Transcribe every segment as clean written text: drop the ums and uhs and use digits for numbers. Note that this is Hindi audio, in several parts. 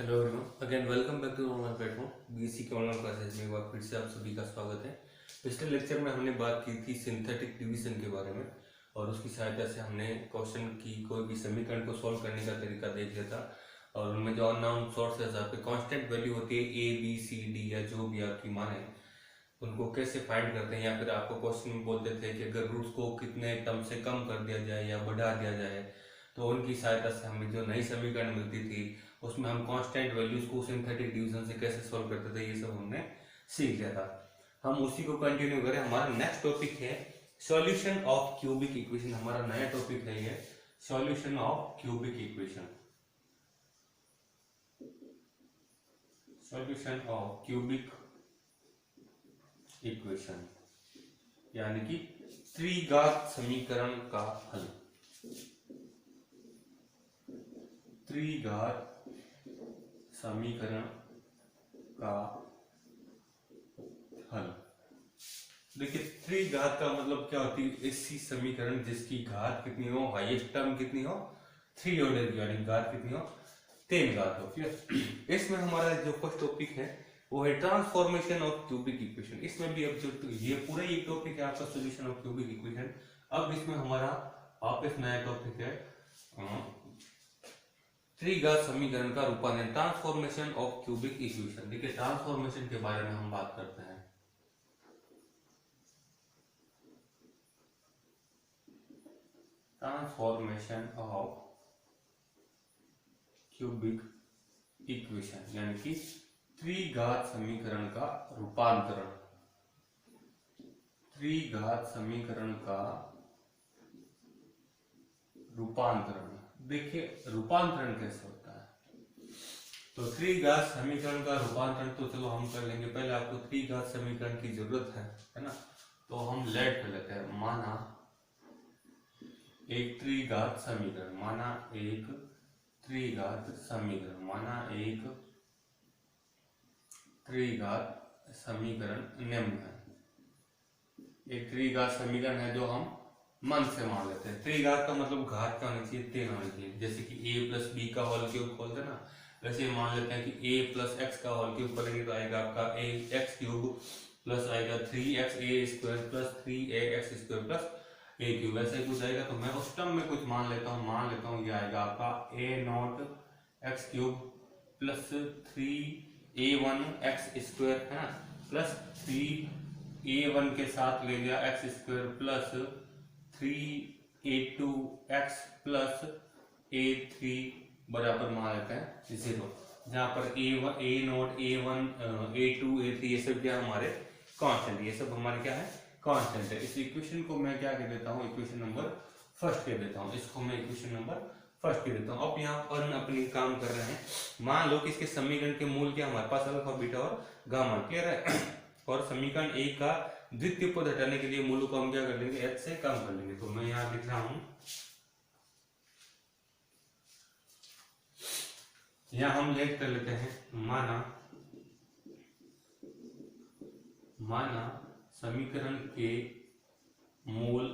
Hello everyone, again welcome back to online platform BSc के ऑनलाइन क्लासेस में एक बार फिर से आप सभी का स्वागत है। पिछले लेक्चर में हमने बात की थी सिंथेटिक डिवीजन के बारे में और उसकी सहायता से हमने क्वेश्चन की कोई भी समीकरण को सॉल्व करने का तरीका देख लिया था। और उनमें जो अननोन सोर्सेज आपके कांस्टेंट वैल्यू होती है ए बी सी डी या जो भी आपकी मान है उनको कैसे फाइंड करते हैं, या फिर आपको क्वेश्चन में बोलते थे कि अगर रूट्स को कितने टर्म से कम कर दिया जाए या बढ़ा दिया जाए तो उनकी सहायता से हमें जो नई समीकरण मिलती थी उसमें हम कांस्टेंट वैल्यूज को सिंथेटिक डिवीजन से कैसे सॉल्व करते थे, ये सब हमने सीख लिया था। हम उसी को कंटिन्यू करें। हमारा नेक्स्ट टॉपिक है सॉल्यूशन ऑफ क्यूबिक इक्वेशन। हमारा नया टॉपिक है ये solution of cubic equation. Solution of cubic equation यानी कि त्रिघात समीकरण का हल। त्रिघात समीकरण का हल। देखिए, त्रिघात का मतलब क्या होती है? ऐसी समीकरण जिसकी घात कितनी हो, हाईएस्ट टर्म कितनी हो, 3 ऑर्डर की, यानी घात कितनी हो, 3 घात हो। क्लियर? इसमें हमारा जो फर्स्ट टॉपिक है वो है ट्रांसफॉर्मेशन ऑफ क्यूबिक इक्वेशन। इसमें भी अब जो ये पूरा एक टॉपिक है आपका सॉल्यूशन ऑफ क्यूबिक इक्वेशन। अब इसमें हमारा वापस नया टॉपिक है त्रिघात समीकरण का रूपांतरण, ट्रांसफॉर्मेशन ऑफ क्यूबिक इक्वेशन। देखिए, ट्रांसफॉर्मेशन के बारे में हम बात करते हैं। ट्रांसफॉर्मेशन ऑफ क्यूबिक इक्वेशन यानी कि त्रिघात समीकरण का रूपांतरण। त्रिघात समीकरण का रूपांतरण। देखिए, रूपांतरण कैसे होता है? तो त्रिघात समीकरण का रूपांतरण तो चलो हम कर लेंगे। पहले आपको त्रिघात समीकरण की जरूरत है ना? तो हम लेट कर लेते हैं। माना एक त्रिघात समीकरण, माना एक त्रिघात समीकरण, माना एक त्रिघात समीकरण निम्न है। एक त्रिघात समीकरण है जो हम मन से मान लेते हैं। त्रिघात का मतलब घात का होना चाहिए, 3 होना चाहिए। जैसे कि a प्लस बी का होल क्यूब खोलते ना, वैसे मान लेते हैं कि a प्लस एक्स का होल क्यूब करेंगे तो आएगा आपका a एक्स क्यूब प्लस आएगा 3xa² plus 3ax² plus a cube, ऐसा ही कुछ आएगा। तो मैं उस टर्म में कुछ मान लेता हूँ ये आएगा आपका a0x³ प्लस 3a1x² है ना, प्लस 3a1 के साथ ले लिया x² plus 3a2x plus a3 बराबर मान लेते हैं 0, जहाँ पर a1 a0 a1 a2 a3 ये सब क्या हमारे कांस्टेंट, ये सब हमारे क्या है, कांस्टेंट है। इस इक्वेशन को मैं क्या कह देता हूँ, इक्वेशन नंबर फर्स्ट कह देता हूँ। इसको मैं इक्वेशन नंबर फर्स्ट कह देता हूँ। अब यहाँ पर अपनी काम कर रहे हैं। मान लो कि इसके समीकरण के मूल क्या हमारे पास अल्फा बीटा और गामा। क्लियर है? और समीकरण एक का द्वितीय पद हटाने के लिए मूलों को हम क्या कर लेंगे, h से कम कर लेंगे। तो मैं यहाँ लिख रहा हूं, यहाँ हम लेट कर लेते हैं। माना समीकरण के मूल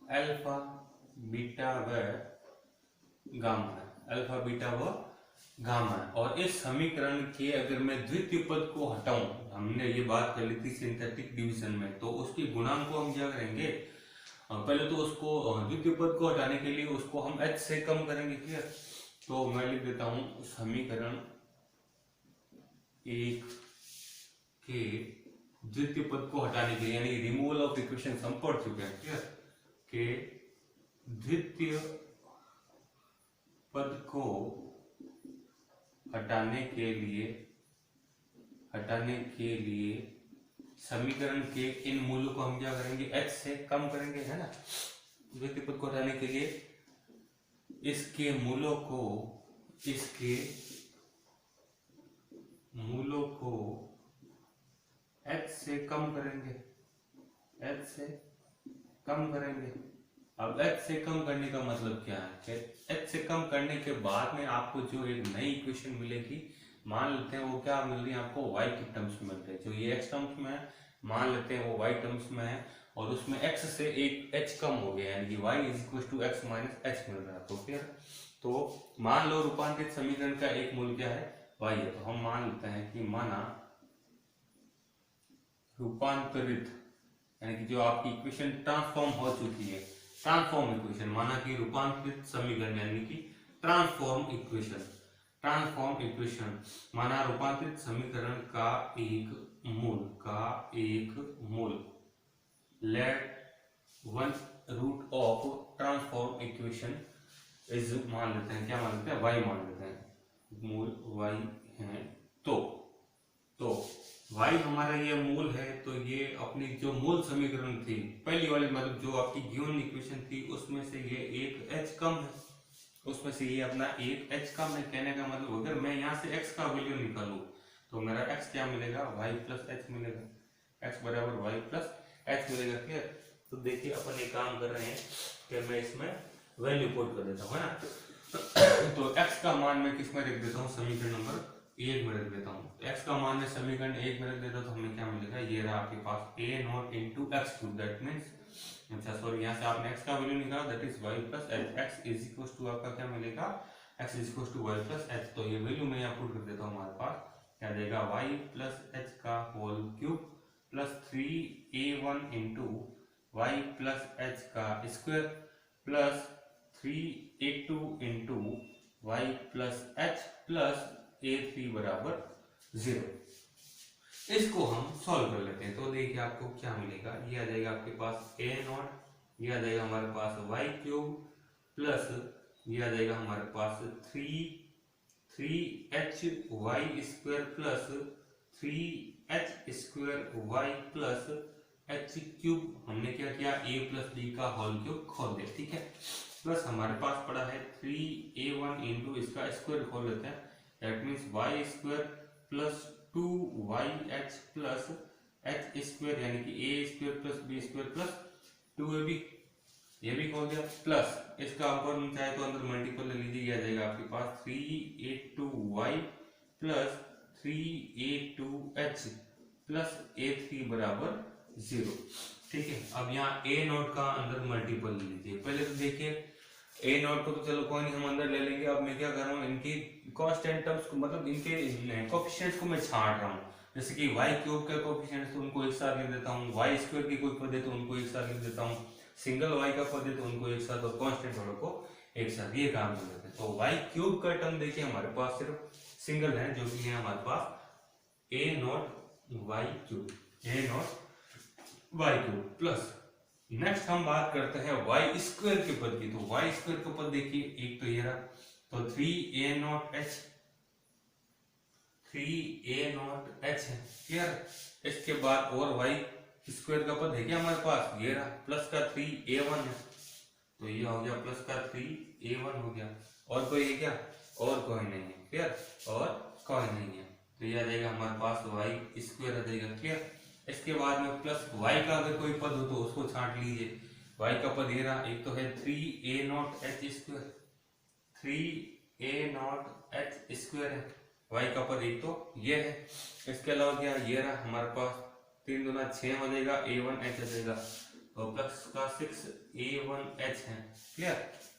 अल्फा बीटा व गामा है, अल्फा बीटा व गामा है। और इस समीकरण के अगर मैं द्वितीय पद को हटाऊं, हमने ये बात कर ली थी सिंथेटिक डिवीजन में, तो उसके गुणांक को हम क्या करेंगे, पहले तो उसको द्वितीय पद को हटाने के लिए उसको हम h से कम करेंगे। क्लियर? तो मैं लिख देता हूं समीकरण एक के द्वितीय पद को हटाने के लिए, यानी रिमूवल ऑफ इक्वेशन हम पढ़ चुके हैं। क्लियर? के द्वितीय पद को हटाने के लिए समीकरण के इन मूलों को हम क्या करेंगे, h से कम करेंगे, है ना। द्वितीय पद को हटाने के लिए इसके मूलों को h से कम करेंगे, h से कम करेंगे। अब h से कम करने का मतलब क्या है? h से कम करने के बाद में आपको जो एक नई इक्वेशन मिलेगी, मान लेते हैं वो क्या मिल रही है आपको, y की टर्म्स में मिल रही है। जो ये x टर्म्स में है मान लेते हैं वो y टर्म्स में है, और उसमें x से एक h कम हो गया, यानी कि y is equal to x minus h मिल रहा है। तो फिर तो मान लो रूपांतरित समीकरण का एक मूल क्या है, y है। तो हम मान लेते हैं कि माना रूपांतरित यानी कि जो आपकी इक्वेशन ट्रांसफॉर्म हो चुकी है, ट्रांसफॉर्म इक्वेशन, माना कि रूपांतरित समीकरण यानी कि ट्रांसफॉर्म इक्वेशन माना रूपांतरित समीकरण का एक मूल let one root of transform equation is, मान लेते हैं क्या मान लेते हैं, y मान लेते हैं, मूल y है। तो y हमारा ये मूल है, तो ये अपनी जो मूल समीकरण थी पहली वाली, मतलब जो आपकी गिवन इक्वेशन थी उसमें से ये एक h कम है, उसमें से ये अपना एक h कम है। कहने का मतलब अगर मैं यहाँ से x का वैल्यू निकालूं तो मेरा x क्या मिलेगा, y प्लस h मिलेगा, x बराबर y प्लस h मिलेगा। क्लियर। तो देखिए अपन एक काम कर रहे हैं कि मैं इसमें वैल्यू पुट कर देता हूँ, है ना। तो x का मान मैं किस में रख देता हूँ, समीकरण नंबर 1 में रख देता हूँ। x का मान मैं समीकरण 1 में रख देता हूँ तो हमें क्या मिलेगा, ये रहा आपके पास a not into x cube, that means, अच्छा सॉरी, यहाँ से आपने x का वैल्यू निकाला, that is y plus h, x is equal to आपका क्या मिलेगा, x is equal to y plus h। तो ये वैल्यू मैं यहाँ पुट कर देता हूँ, हमारे पास क्या देगा, y प्लस h का whole cube plus 3a1 into y plus h का square plus 3a2 into y plus h plus a3 बराबर 0। इसको हम सॉल्व कर लेते हैं। तो देखिए आपको क्या मिलेगा, ये आ जाएगा आपके पास a नॉट, ये आ जाएगा हमारे पास y क्यूब प्लस ये आ जाएगा हमारे पास 3h y square plus 3h square y plus h cube. हमने क्या किया, a प्लस b का होल क्यूब खोल दिया, ठीक है। प्लस हमारे पास पड़ा है 3a1 इंटू इसका स्क्वायर खोल लेते हैं, that means y square plus 2yh plus h square, यानी कि a square plus b square plus 2ab, ये भी खोल दिया। प्लस इसका ऊपर चाहे तो अंदर मल्टीपल ले लीजिए, ये आ जाएगा आपके पास 3a2y plus 3a2h plus a3 बराबर 0, ठीक है। अब यहाँ a नॉट का अंदर मल्टीपल ले लीजिए। पहले तो देखिए a नॉट को तो चलो कोई नहीं, हम अंदर ले लेंगे। अब मैं क्या कर रहा हूँ, इनकी कांस्टेंट टर्म्स को, मतलब इनके कोफिशिएंट्स को मैं छांट रहा हूँ। जैसे कि y क्यूब के कोफिशिएंट्स तो उनको एक साथ लिख देता हूँ, y स्क्वायर की कोई पद है तो उनको एक साथ लिख देता हूँ, सिंगल y का पद है तो उनको एक साथ, और कांस्टेंट वालों को एक साथ, ये काम कर देते हैं। तो y क्यूब का टर्म देखिए हमारे पास सिर्फ सिंगल है, जो कि है हमारे पास a not y cube, a not y cube plus, next हम बात करते हैं y स्क्वायर के पद की। तो y स्क्वायर के पद देखिए, एक तो ये रहा, तो 3a not h, 3a not h है, क्लियर। इसके बाद और y स्क्वायर का पद है क्या हमारे पास, ये रहा, प्लस का 3a1 है, तो ये हो गया प्लस का 3a1 हो गया। और कोई है क्या, और कोई नहीं है, क्लियर, और कोई नहीं है, तो ये आ जाएगा हमारे पास y स्क्वायर आ जाएगा, क्लियर। इसके बाद में प्लस y का अगर कोई पद हो तो उसको छांट लीजिए। y का पद ये रहा, एक तो है 3a not h square, 3a not h square है, y का पद एक तो ये है। इसके अलावा क्या, ये रहा हमारे पास 3 दूना 6 हो जाएगा, a1 h आ जाएगा, तो प्लस का 6a1 h है, क्लियर।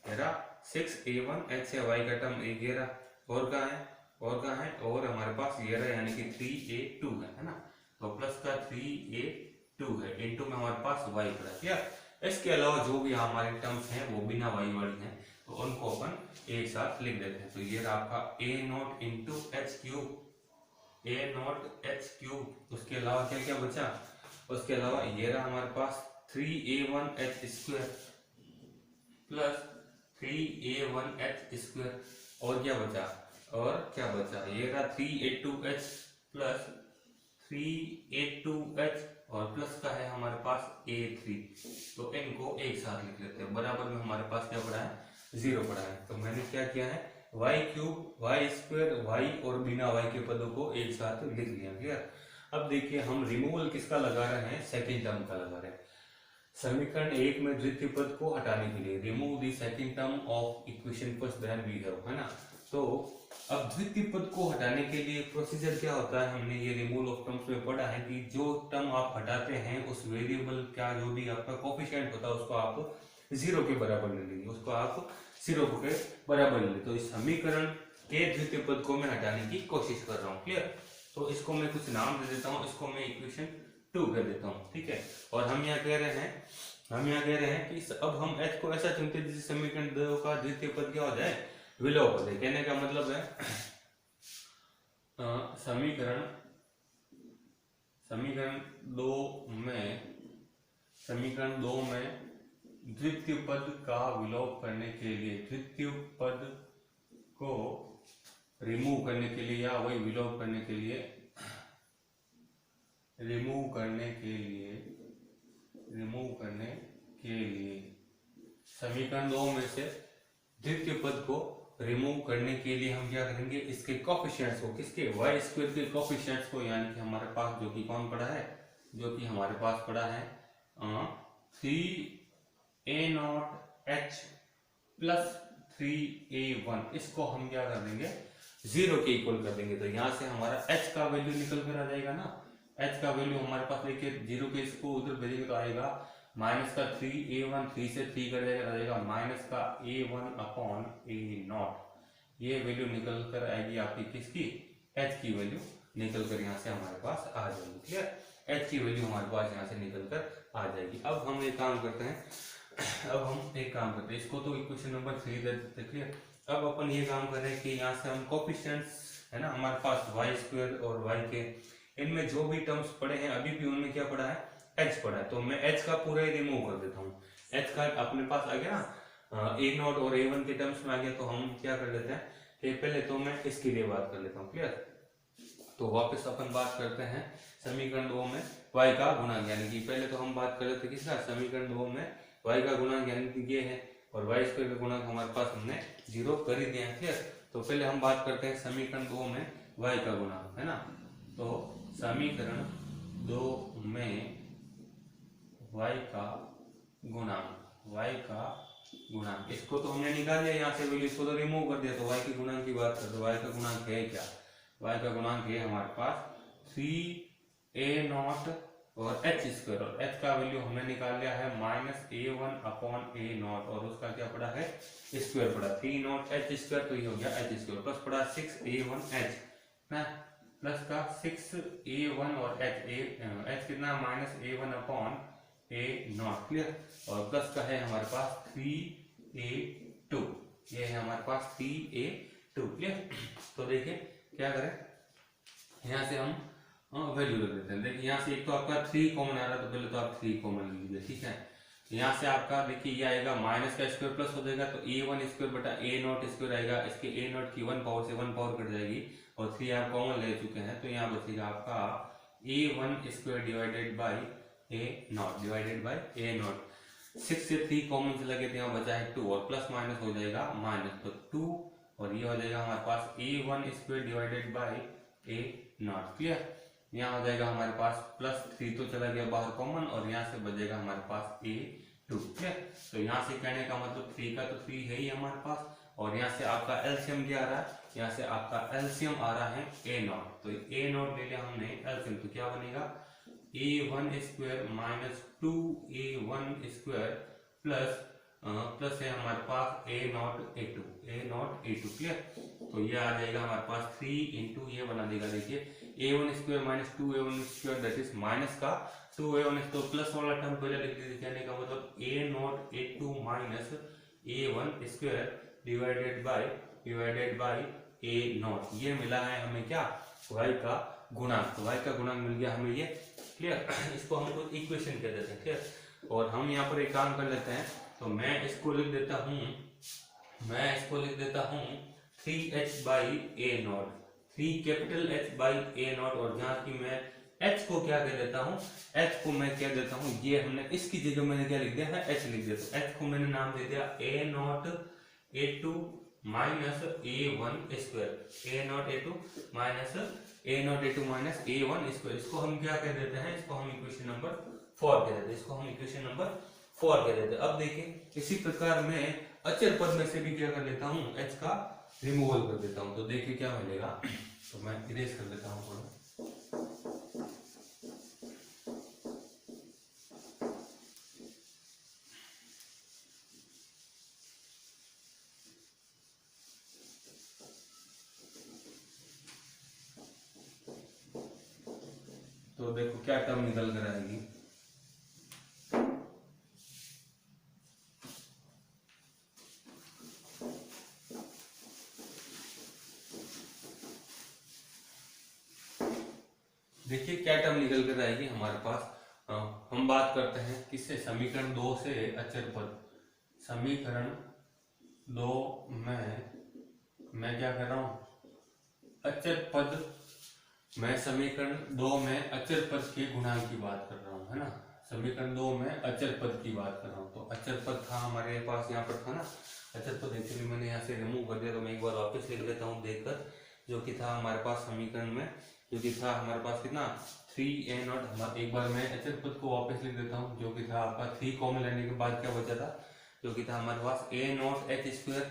ये रहा 6a1 h है, y का टर्म एक ये रहा, और कहाँ है, और कहाँ है, और हमारे पास ये रहा, यानी कि 3a2 है ना, तो प्लस का 3a2 है, इनटू में हमारे पास y पड़ा, क्लियर। इसके अलावा जो भी हमारे टर्म्स हैं वो बिना y वाली हैं, तो उनको अपन एक साथ लिख देते हैं। तो ये रहा आपका a not into H cube, a not h cube. उसके अलावा क्या क्या बचा, उसके अलावा ये रहा हमारे पास 3a1 h square plus 3a1 h square, और क्या बचा, और क्या बचा, ये रहा 3a2h प्लस 3a2h, और प्लस का है हमारे पास a3, तो इनको एक साथ लिख लेते हैं। बराबर में हमारे पास क्या पड़ा है, 0 पड़ा है। तो मैंने क्या किया है, y cube, y square, y और बिना y के पदों को एक साथ लिख लिया, क्लियर। अब देखिए हम रिमूवल किसका लगा रहे हैं, सेकंड टर्म का लगा रहे हैं। समीकरण 1 में द्वितीय पद को हटाने के लिए remove the second term of equation first then we have, है ना। तो अब द्वितीय पद को हटाने के लिए प्रोसीजर क्या होता है, हमने ये रिमूवल ऑफ टर्म्स में पढ़ा है कि जो टर्म आप हटाते हैं उस वेरिएबल का जो भी आपका कोफिशिएंट होता है उसको आप 0 के बराबर ले लीजिए, उसको आप 0 के बराबर ले लीजिए। तो इस समीकरण के द्वितीय पद को मैं हटाने की कोशिश कर रहा हूँ। क्लियर? तो इसको मैं कुछ नाम दे देता हूँ, इसको मैं इक्वेशन 2 कर देता हूँ। ठीक है, और हम यहाँ कह रहे हैं कि अब हम h को ऐसा चुनते हैं जिससे समीकरण 2 का द्वितीय पद क्या हो जाए, विलोम पद है। कहने का मतलब है समीकरण 2 में द्वितीय पद का विलोप करने के लिए, द्वितीय पद को रिमूव करने के लिए या वही विलोप करने के लिए, रिमूव करने के लिए समीकरण 2 में से द्वितीय पद को रिमूव करने के लिए हम क्या करेंगे, इसके कोफिशिएंट्स को, किसके, वाई स्क्वायर के कोफिशिएंट्स को, यानी कि हमारे पास जो कि कौन पड़ा है, जो कि हमारे पास पड़ा है 3a0h प्लस 3a1, इसको हम क्या कर देंगे, 0 के इक्वल कर देंगे। तो यहाँ से हमारा h का वैल्यू निकल कर आ जाएगा ना, h का वैल्यू हमारे पास देखिए 0 के इसको उधर भेजेंगे तो आएगा माइनस का 3a1, 3 से 3 कर जाएगा माइनस का a1 अपॉन a0, ये वैल्यू निकल कर आएगी आपकी किसकी, h की वैल्यू निकल कर यहाँ से हमारे पास आ जाएगी। क्लियर? h की वैल्यू हमारे पास यहाँ से निकल कर आ जाएगी। अब हम एक काम करते हैं, इसको तो इक्वेशन नंबर 3 दे देते हैं। क्लियर? अब अपन ये काम कर रहे हैं कि यहाँ से हम कोफिशिएंट्स है ना, हमारे पास वाई स्क्वायर और वाई के, इनमें जो भी टर्म्स पड़े हैं अभी भी उनमें क्या पड़ा है, h पड़ा है। तो मैं h का पूरा ही रिमूव कर देता हूँ। h का अपने पास आ गया ना, a0 और a1 के टर्म्स में आ गया, तो हम क्या कर लेते हैं कि पहले तो मैं इसके लिए बात कर लेता हूँ। क्लियर? तो वापस अपन बात करते हैं समीकरण 2 में y का गुणांक, यानी कि पहले तो हम बात कर लेते किसका, समीकरण 2 में y का गुणांक यानी कि ये है, और y स्क्वायर का गुणांक हमारे पास हमने 0 कर ही दिया है। क्लियर? तो पहले हम बात करते हैं समीकरण 2 में y का गुणांक, है ना। तो समीकरण 2 में y का गुणांक, इसको तो हमने निकाल लिया यहाँ से वैल्यू, इसको तो रिमूव कर दिया। तो y के गुणांक की बात करते, y का गुणांक है क्या, y का गुणांक है हमारे पास 3a0 और h स्क्वायर, और h का वैल्यू हमने निकाल लिया है माइनस a1 अपॉन a0, और उसका क्या पड़ा है, स्क्वायर पड़ा 3 h स्क्वायर, तो ये हो गया h स्क्वायर, प्लस पड़ा 6a1h ना, प्लस का 6a1 और h कितना minus a1 upon a0। Clear? और प्लस का है हमारे पास 3a2, ये है हमारे पास 3a2। क्लियर? तो देखिए क्या करें, यहाँ से हम वैल्यू रख देते हैं। देखिए यहाँ से एक तो आपका 3 कॉमन आ रहा है, तो पहले तो आप 3 कॉमन लीजिए। ठीक है, यहाँ से आपका देखिए ये आएगा माइनस का स्क्वायर प्लस हो जाएगा, तो a1 स्क्वायर बटा a0 स्क्वायर आएगा, इसके a0 की 1 पावर से 1 पावर कट जाएगी, और 3 आप कॉमन ले चुके हैं, तो यहाँ बचेगा आपका a1 square divided by a0 6 से 3 कॉमन से लगे, तो यहाँ बचा है 2, और प्लस माइनस हो जाएगा माइनस, तो 2, और ये हो जाएगा हमारे पास a1 square divided by a0। Clear? यहाँ हो जाएगा हमारे पास प्लस 3 तो चला गया बाहर कॉमन, और यहाँ से बचेगा हमारे पास a2। क्लियर? तो यहाँ से कहने का मतलब 3 का तो 3 है ही हमारे पास, और यहाँ से आपका एलसीएम क्या आ रहा है, यहाँ से आपका एलसीएम आ रहा है a0, तो a0 ले लिया हमने एलसीएम, तो क्या बनेगा a1 square minus 2a1 square plus है हमारे पास a0 a2। क्लियर? तो ये आ जाएगा हमारे पास 3 इंटू ये बना देगा, देखिए a1 square minus 2a1 square, that is minus का 2a1, तो प्लस वाला टर्म पहले लिख दीजिए, कहने का मतलब a0 a2 minus a1 square divided by a0, ये मिला है हमें क्या, y का गुणांक। तो y का गुणांक मिल गया हमें ये। क्लियर? इसको हम लोग इक्वेशन कह देते हैं। क्लियर? और हम यहाँ पर एक काम कर लेते हैं, तो मैं इसको लिख देता हूँ 3h by a0, 3 capital H by a0, और जहाँ की मैं h को क्या कह देता हूँ, h को मैं क्या देता हूँ, ये हमने इसकी जगह मैंने क्या लिख दिया है, h लिख दिया, तो h को मैंने नाम दे दिया a0 a2 minus a1 square, a0 a2 minus a1 square, इसको हम क्या कह देते हैं, इसको हम इक्वेशन नंबर 4 कह देते हैं, अब देखिए इसी प्रकार मैं अचर पद में से भी क्या कर लेता हूँ, h का रिमूवल कर देता हूँ। तो देखिए क्या मिलेगा, तो मैं इरेज कर देता हूँ थोड़ा। तो देखो क्या टर्म निकल कर आएगी। देखिए क्या टर्म निकल कर आएगी हमारे पास। हम बात करते हैं किससे, समीकरण 2 से अचर पद। समीकरण 2 में मैं क्या कर रहा हूं, अचर पद। मैं समीकरण 2 में अचर पद के गुणांक की बात कर रहा हूं, है ना। समीकरण 2 में अचर पद की बात कर रहा हूं। तो अचर पद था हमारे पास, यहाँ पर था ना अचर पद। एक्चुअली मैंने यहाँ से रिमूव कर दिया, तो मैं एक बार वापस लिख लेता हूँ देखकर। जो कि था हमारे पास समीकरण में, जो कि था हमारे पास कितना 3a0। एक बार मैं अचर पद को वापस लिख देता हूँ। जो कि था आपका 3 कॉमन लेने के बाद क्या बचा था, जो कि था हमारे पास a0h²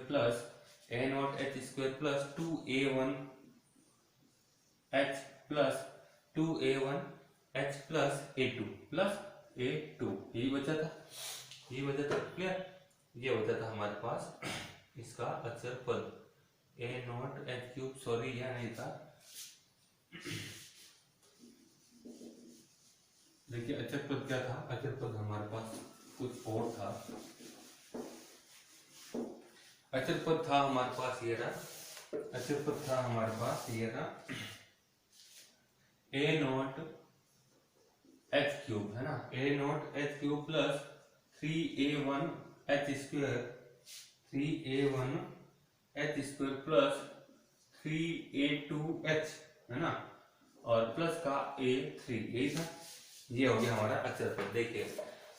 plus 2a1h plus 2a1h plus a2 plus a2, यही बचा था, ये बचा था। क्लियर, ये बचा था हमारे पास इसका अचर पद a0h³। सॉरी यह नहीं था, देखिए अचर पद क्या था, अचर पद हमारे पास कुछ और था। अचर पद था हमारे पास ये रहा, अचर पद था हमारे पास ये रहा a0h³ है ना, a0h³ plus 3a1h² plus 3a2h है ना, और प्लस का a3, यही था। ये हो गया हमारा अचर पद। देखिए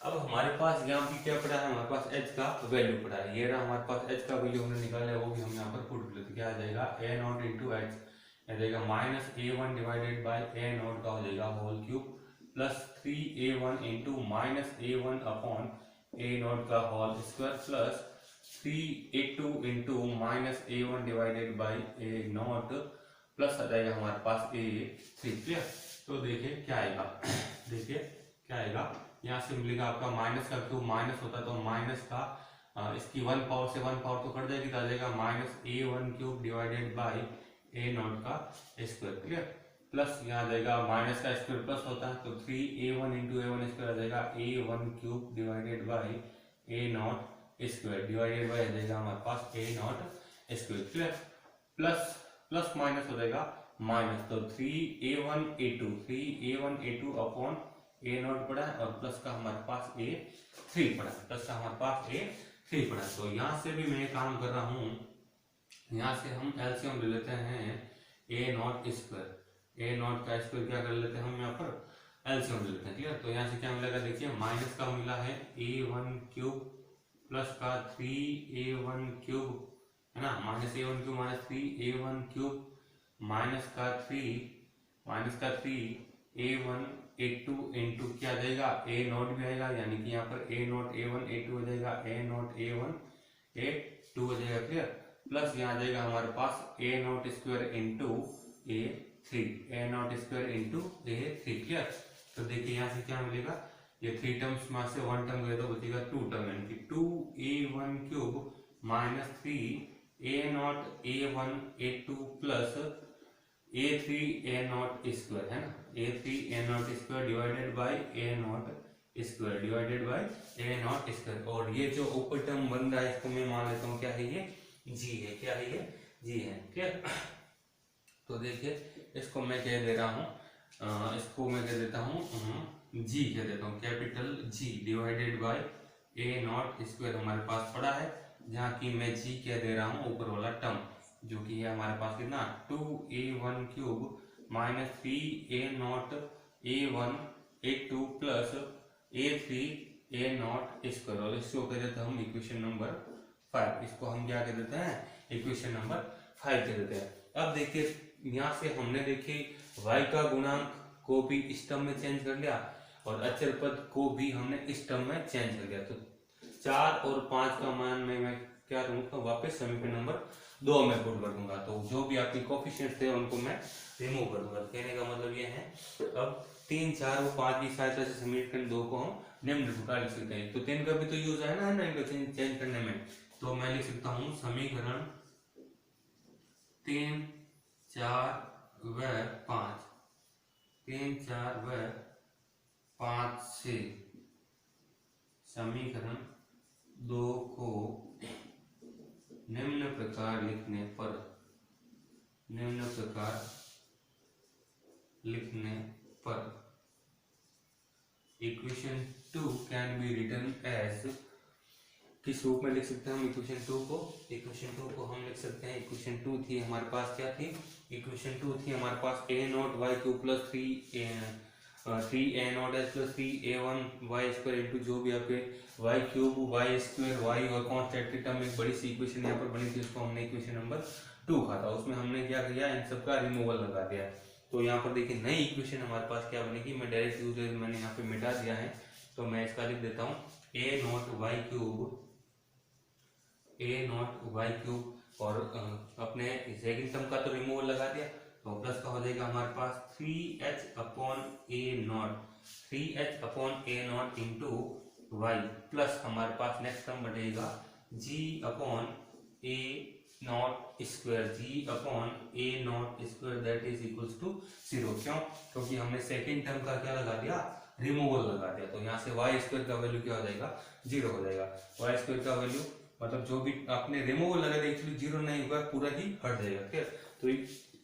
अब हमारे पास यहाँ पे क्या पड़ा है, हमारे पास h का वैल्यू पड़ा है। ये रहा हमारे पास h का वैल्यू हमने निकाला है, वो भी हम यहाँ पर पुट कर लेते। क्या आ जाएगा a0 इंटू एच, आ जाएगा -a1 डिवाइडेड बाई a0 का हो जाएगा whole cube, plus 3a1 into -a1 upon a0 का whole square, plus 3a2 into -a1 divided by a0, plus आ जाएगा हमारे पास a3। क्लियर, तो देखिए क्या आएगा, देखिए क्या आएगा, यहाँ से मिलेगा आपका माइनस का क्यूब माइनस होता है, तो माइनस का इसकी 1 पावर से 1 पावर तो कट जाएगी, तो आ जाएगा -a1³ डिवाइडेड बाई a0 का स्क्वायर। क्लियर, प्लस यहाँ आ जाएगा माइनस का स्क्वायर प्लस होता है, तो 3a1 इंटू a1 स्क्वायर आ जाएगा a1³ divided by a0 square, divided by आ जाएगा हमारे पास a0 square. Clear, plus plus minus हो जाएगा माइनस, तो 3a1 अपॉन a0 पड़ा है, और प्लस का हमारे पास a3 पड़ा है, प्लस का हमारे पास a3 पड़ा है। तो यहाँ से भी मैं काम कर रहा हूँ, यहाँ से हम एलसीएम ले लेते हैं a0² a0 का स्क्वायर क्या कर लेते हैं हम यहाँ पर एलसीएम ले लेते हैं। क्लियर, तो यहाँ से क्या मिलेगा, देखिए माइनस का मिला है a1³ प्लस का 3a1³ है ना, -a1³ माइनस 3a1³ माइनस का 3a1 a2 इंटू क्या आ जाएगा a0 भी आएगा, यानी कि यहाँ पर a0 a1 a2 हो जाएगा, a0 a1 a2 हो जाएगा। क्लियर, प्लस यहाँ आ जाएगा हमारे पास a0² into a3, a0² into a3। Clear, तो देखिए यहाँ से क्या मिलेगा, ये 3 टर्म्स में से 1 टर्म गया तो बचेगा 2 टर्म, यानी कि 2a1³ minus 3a0 a1 a2 plus a3 a0² है ना, a3 a0² divided by a0² divided by a0²। और ये जो ऊपर टर्म बन रहा है इसको मैं मान लेता हूँ क्या है, ये g है। क्या है ये, g है। क्लियर, तो देखिए इसको मैं कह दे रहा हूँ, इसको मैं कह देता हूँ g कह देता हूँ, capital G divided by a0² हमारे पास पड़ा है, जहाँ की मैं g कह दे रहा हूँ ऊपर वाला टर्म, जो कि है हमारे पास कितना 2a1³ minus 3a0 a1 a2 plus a3 a0², और इसको कह देते हैं हम इक्वेशन नंबर 5। इसको हम क्या कह देते हैं, इक्वेशन नंबर 5 कह देते हैं। अब देखिए यहाँ से हमने देखिए y का गुणांक को भी इस टर्म में चेंज कर लिया, और अचर पद को भी हमने इस टर्म में चेंज कर लिया। तो 4 और 5 का मान मैं क्या दूंगा, वापस समीकरण नंबर 2 में पुट कर दूंगा। तो जो भी आपके कोफिशिएंट्स थे उनको मैं रिमूव कर दूंगा। कहने का मतलब ये है, अब 3, 4 और 5 की सहायता से समीकरण 2 को हम निम्न प्रकार लिख सकते हैं। तो 3 का भी तो यूज है ना इनको चेंज करने में। तो मैं लिख सकता हूँ समीकरण 3, 4 व 5, 3, 4 व 5 से समीकरण 2 को निम्न प्रकार लिखने पर equation 2 can be written as, किस रूप में लिख सकते हैं हम इक्वेशन 2 को? इक्वेशन 2 को हम लिख सकते हैं, इक्वेशन 2 थी हमारे पास, क्या थी? इक्वेशन 2 थी हमारे पास a not y cube plus 3a not s plus 3a1 y square into जो भी आपके y cube y square y और कॉन्स्टेंट की टर्म एक बड़ी सी इक्वेशन यहाँ पर बनी थी, उसको हमने इक्वेशन नंबर 2 कहा था। उसमें हमने क्या किया, इन सबका रिमूवल लगा दिया। तो यहाँ पर देखिए नई इक्वेशन हमारे पास क्या बनेगी, मैं डायरेक्ट यूज मैंने यहाँ पे मिटा दिया है, तो मैं इसका लिख देता हूँ a नॉट वाई क्यूब और अपने सेकंड टर्म का तो रिमूवल लगा दिया, तो प्लस का हो जाएगा हमारे पास 3h upon a not into y plus हमारे पास नेक्स्ट टर्म बनेगा g upon a not square that is equals to 0। क्यों? क्योंकि हमने सेकंड टर्म का क्या लगा दिया, रिमूवल लगा दिया। तो यहाँ से वाई स्क्वायर का वैल्यू क्या हो जाएगा, 0 हो जाएगा। वाई स्क्वायर का वैल्यू मतलब जो भी आपने रिमूवल लगा दिया एक्चुअली 0 नहीं होगा, पूरा ही हट जाएगा। ठीक है, तो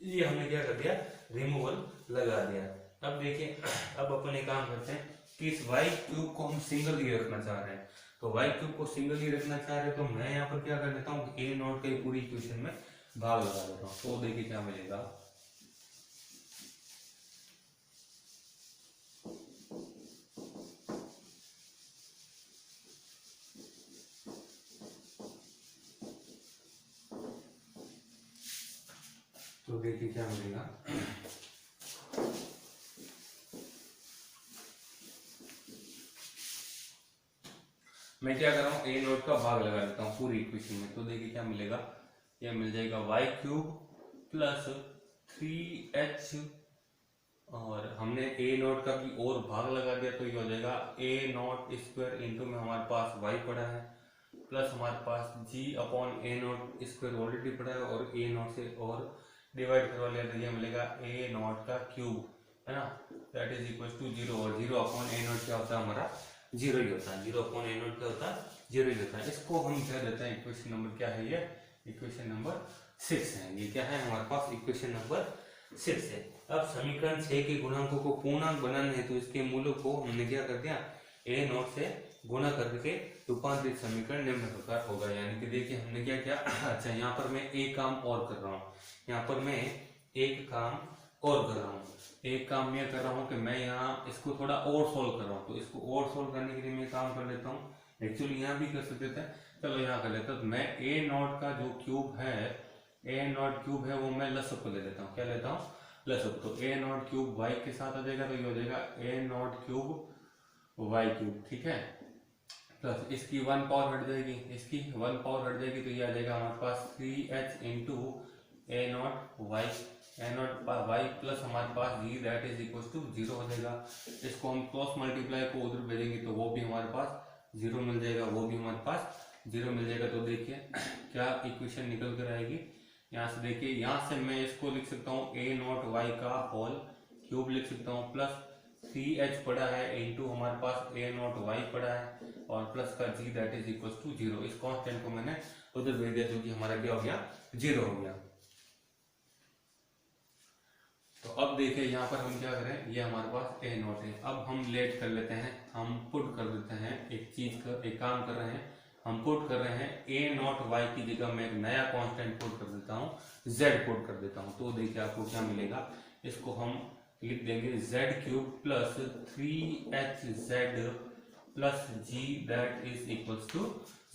ये हमने क्या कर दिया, रिमूवल लगा दिया। अब देखिए, अब अपन एक काम करते हैं कि इस वाई क्यूब को हम सिंगल ही रखना चाह रहे हैं। तो वाई क्यूब को सिंगल ही रखना चाह रहे हैं, तो मैं यहाँ पर क्या कर देता हूँ, a नॉट का पूरी इक्वेशन में भाग लगा देता हूँ। तो देखिए क्या मिलेगा, तो देखिए क्या मिलेगा, मैं क्या कर रहा हूँ, a नोट का भाग लगा देता हूँ पूरी इक्वेशन में। तो देखिए क्या मिलेगा, यह मिल जाएगा वाई क्यूब प्लस 3h और हमने a नोट का भी और भाग लगा दिया, तो ये हो जाएगा a नॉट स्क्वायर इंटू में हमारे पास y पड़ा है प्लस हमारे पास g upon a not square already पड़ा है और a नॉट से और डिवाइड करवा लिया, तो ये मिलेगा a नॉट का क्यूब, है ना, दैट इज इक्वल टू 0। और 0 अपॉन a नॉट क्या होता है हमारा, 0 ही होता है। 0 अपॉन a नॉट क्या होता है, 0 ही होता है। इसको हम कह देते हैं इक्वेशन नंबर क्या है, ये इक्वेशन नंबर 6 है। ये क्या है हमारे पास, इक्वेशन नंबर 6 है। अब समीकरण 6 के गुणांकों को पूर्णांक बनाना है, तो इसके मूल्यों को हमने क्या कर दिया, a नॉट से गुणा करके रूपांतरित समीकरण निम्न प्रकार होगा। यानी कि देखिए हमने क्या किया, अच्छा यहाँ पर मैं एक काम और कर रहा हूँ, यहाँ पर मैं एक काम और कर रहा हूँ। एक काम मैं कर रहा हूँ कि मैं यहाँ इसको थोड़ा और सोल्व कर रहा हूँ। तो इसको और सोल्व करने के लिए मैं काम कर लेता हूँ, एक्चुअली यहाँ भी कर सकते थे, चलो यहाँ कर लेता हूँ। तो मैं a नॉट का जो क्यूब है, a नॉट क्यूब है, वो मैं लसअप को ले लेता हूँ। क्या लेता हूँ, लसअप। तो a नॉट क्यूब y के साथ आ जाएगा, तो ये हो जाएगा a not cube y cube, ठीक है, प्लस इसकी 1 पावर हट जाएगी, इसकी 1 पावर हट जाएगी, तो ये आ जाएगा हमारे पास 3h into a not y plus हमारे पास g that is equal to 0 हो जाएगा। इसको हम क्रॉस मल्टीप्लाई को उधर भेजेंगे, तो वो भी हमारे पास 0 मिल जाएगा, वो भी हमारे पास 0 मिल जाएगा। तो देखिए क्या इक्वेशन निकल कर आएगी, यहाँ से देखिए, यहाँ से मैं इसको लिख सकता हूँ a नॉट वाई का होल क्यूब लिख सकता हूँ, प्लस 3h पड़ा है इंटू हमारे पास a नॉट वाई पड़ा है और प्लस का g that is equal to 0। इस कांस्टेंट को मैंने उधर भेज दिया, जो कि हमारा क्या हो गया, 0 हो गया। तो अब देखिए यहाँ पर हम क्या करें, ये हमारे पास a नॉट है। अब हम लेट कर लेते हैं, हम पुट कर देते हैं एक चीज का, एक काम कर रहे हैं, हम पुट कर रहे हैं a नॉट y की जगह मैं एक नया कांस्टेंट पुट कर देता हूँ, z पुट कर देता हूँ। तो देखिए आपको क्या मिलेगा, इसको हम लिख देंगे z cube plus 3hz plus g that is equals to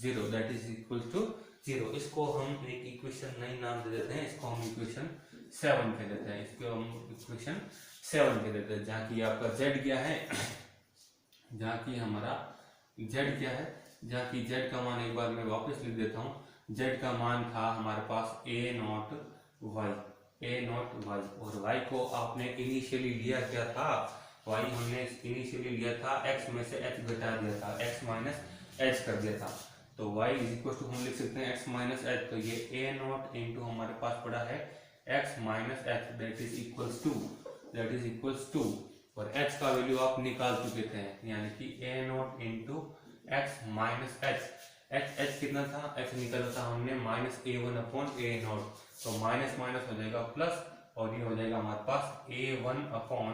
0, that is equals to 0। इसको हम एक इक्वेशन नई नाम दे देते हैं, इसको हम इक्वेशन 7 कह देते हैं, इसको हम इक्वेशन 7 कह देते हैं, जहाँ की आपका z क्या है, जहाँ की हमारा z क्या है, जहाँ की z का मान एक बार मैं वापस लिख देता हूँ। z का मान था हमारे पास a नॉट y, और y को आपने इनिशियली लिया क्या था, y हमने इनिशियली लिया था x में से h घटा दिया था, x माइनस h कर दिया था। तो y इज इक्वल टू हम लिख सकते हैं x माइनस एच, तो ये a नॉट इंटू हमारे पास पड़ा है x minus h, that is equals to और h का वैल्यू आप निकाल चुके थे, यानी कि a not into x minus h कितना था, x निकाला था हमने minus a1 upon a not, तो माइनस माइनस हो जाएगा प्लस और ये हो जाएगा हमारे पास a1 अपॉन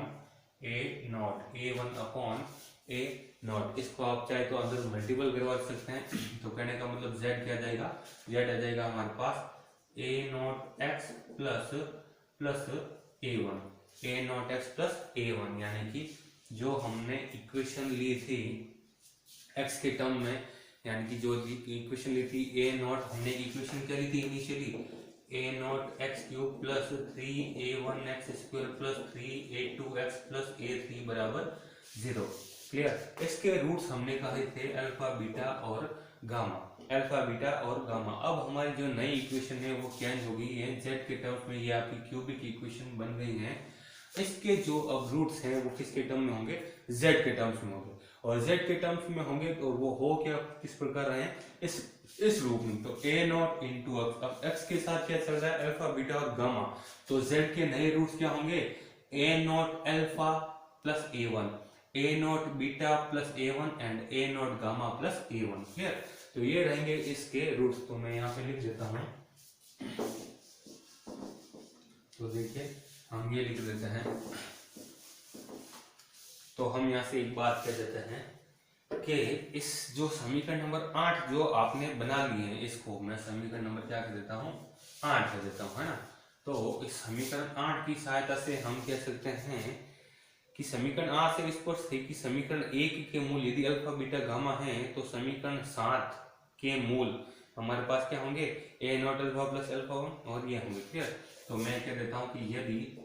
a नॉट। इसको आप चाहे तो अंदर मल्टीपल करवा सकते हैं, तो कहने का मतलब z क्या आ जाएगा, z आ जाएगा हमारे पास a not x plus a not x plus a1, यानी कि जो हमने इक्वेशन ली थी x के टर्म में, यानी कि जो इक्वेशन ली थी a नॉट, हमने इक्वेशन क्या ली थी initially, a not x cube plus 3a1 x square plus 3a2x plus a3 बराबर 0। क्लियर। इसके रूट्स हमने कहे थे अल्फा बीटा और गामा। अब हमारी जो नई इक्वेशन है वो चेंज हो गई है z के टर्म्स में, ये आपकी क्यूबिक इक्वेशन बन गई है। इसके जो अब रूट्स हैं वो किसके टर्म में होंगे, z के टर्म्स में होंगे, और z के टर्म्स में होंगे तो वो हो क्या किस प्रकार रहे, इस रूप में। तो a नॉट इंटू एक्स, अब x के साथ क्या चल रहा है अल्फा बीटा और गामा, तो z के नए रूट्स क्या होंगे, a not alpha plus a1, a not beta plus a1 and a not gamma plus a1। Clear. तो ये रहेंगे इसके रूट्स, तो मैं यहाँ पे लिख देता हूँ। तो देखिए हम ये लिख देते हैं, तो हम यहाँ से एक बात कह देते हैं कि इस जो समीकरण नंबर 8 जो आपने बना लिए हैं, इसको मैं समीकरण नंबर क्या कर देता हूँ, 8 कर देता हूँ, है ना। तो इस समीकरण 8 की सहायता से हम कह सकते हैं कि समीकरण 8 से स्पष्ट है कि समीकरण 1 के मूल यदि अल्फा बीटा गामा है, तो समीकरण 7 के मूल हमारे पास क्या होंगे, a not alpha plus alpha 1 और ये होंगे। क्लियर। तो मैं कह देता हूँ कि यदि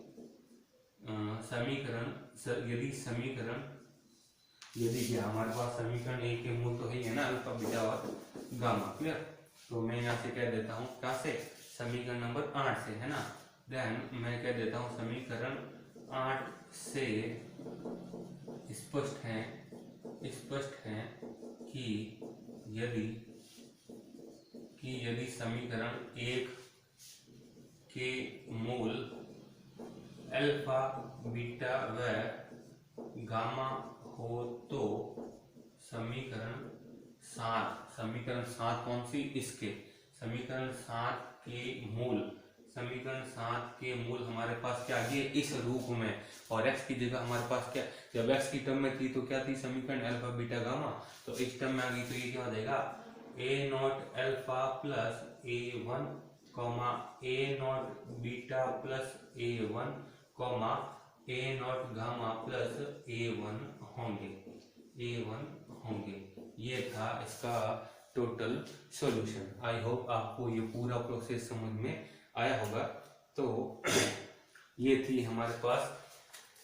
क्या हमारे पास समीकरण 1 के मूल तो है ना अल्फा बीटा और गामा। क्लियर। तो मैं यहाँ से कह देता हूँ कहाँ से, समीकरण नंबर 8 से, है ना। देन मैं कह देता हूँ समीकरण 8 से स्पष्ट है कि यदि समीकरण 1 के मूल अल्फा बीटा व गामा हो तो समीकरण 7 कौन सी, इसके समीकरण 7 के मूल हमारे पास क्या आ गए इस रूप में, और x की जगह हमारे पास क्या, जब x की टर्म में थी तो क्या थी समीकरण अल्फा बीटा गामा, तो इस टर्म में आ गई, तो ये क्या हो जाएगा a not alpha plus a1 comma a not beta plus a1 comma a not gamma plus a1 होंगे। ये था इसका टोटल सॉल्यूशन। आई होप आपको ये पूरा प्रोसेस समझ में आया होगा। तो ये थी हमारे पास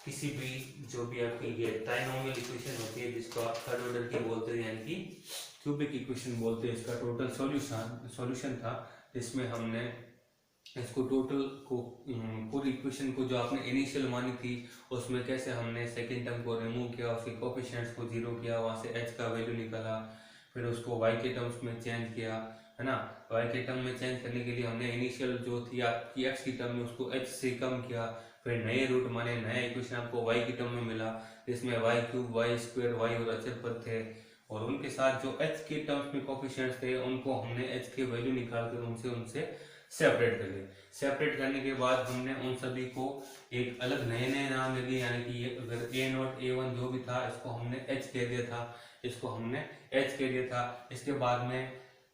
किसी भी जो भी आपकी ये ट्राइनोमियल इक्वेशन होती है जिसको आप थर्ड ऑर्डर की बोलते हैं, यानी कि क्यूबिक इक्वेशन बोलते हैं, इसका टोटल सॉल्यूशन था, जिसमें हमने इसको टोटल को पूरी इक्वेशन को जो आपने इनिशियल मानी थी उसमें कैसे हमने सेकंड टर्म को रिमूव किया, उसके कोफिशिएंट्स को जीरो किया, वहां से h का वैल्यू निकाला, फिर उसको y के टर्म्स में चेंज किया, है ना। y के टर्म में चेंज करने के लिए हमने इनिशियल जो थी आपकी x की टर्म में उसको h से कम किया, फिर नए रूट माने, नया इक्वेशन आपको y की टर्म में मिला जिसमें y cube y square y और अचर पद थे, और उनके साथ जो h के टर्म्स में कोफिशिएंट्स थे उनको हमने h के वैल्यू निकाल कर उनसे सेपरेट कर लिए। सेपरेट करने के बाद हमने उन सभी को एक अलग नए नाम दे दिए, यानी कि अगर a नॉट a1 जो भी था इसको हमने h कह दिया था, इसके बाद में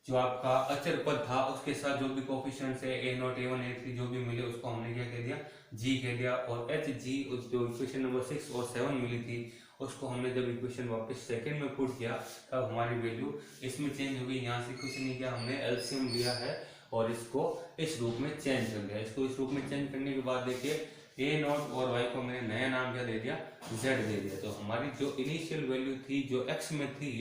जो आपका अचर पद था उसके साथ जो भी कोफिशिएंट्स है a नॉट a1 a3 जो भी मिले उसको हमने क्या कह दिया, g कह दिया, और hg जो इक्वेशन नंबर 6 और 7 मिली थी उसको हमने जब इक्वेशन वापस सेकंड में पुट किया तब हमारी वैल्यू इसमें चेंज हो गई। यहाँ से कुछ नहीं किया, हमने एलसीएम लिया है और इसको इस रूप में चेंज कर दिया। इसको इस रूप में चेंज करने के बाद देखिए a नॉट और y को मैंने नया नाम क्या दे दिया, z दे दिया। तो हमारी जो इनिशियल वैल्यू थी जो x में थी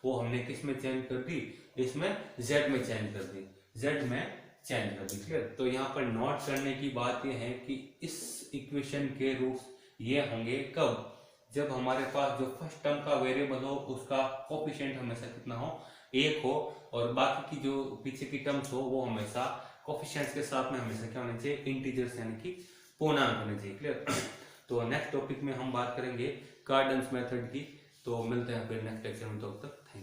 वो हमने किस में चेंज कर दी, इसमें z में चेंज कर दी, z में चेंज कर दी। क्लियर। तो यहाँ पर नोट करने की बात यह है कि इस इक्वेशन के रूट्स ये होंगे कब, जब हमारे पास जो फर्स्ट टर्म का वेरिएबल हो उसका कोफिशिएंट हमेशा कितना हो, 1 हो, और बाकी की जो पीछे की टर्म्स हो वो हमेशा कोफिशिएंट्स के साथ में हमेशा क्या होने चाहिए, इंटीजर्स यानी कि पूर्णांक होने चाहिए। क्लियर। तो नेक्स्ट टॉपिक में हम बात करेंगे कार्डन्स मेथड की। तो मिलते हैं फिर नेक्स्ट लेक्चर में, तब तक थैंक यू।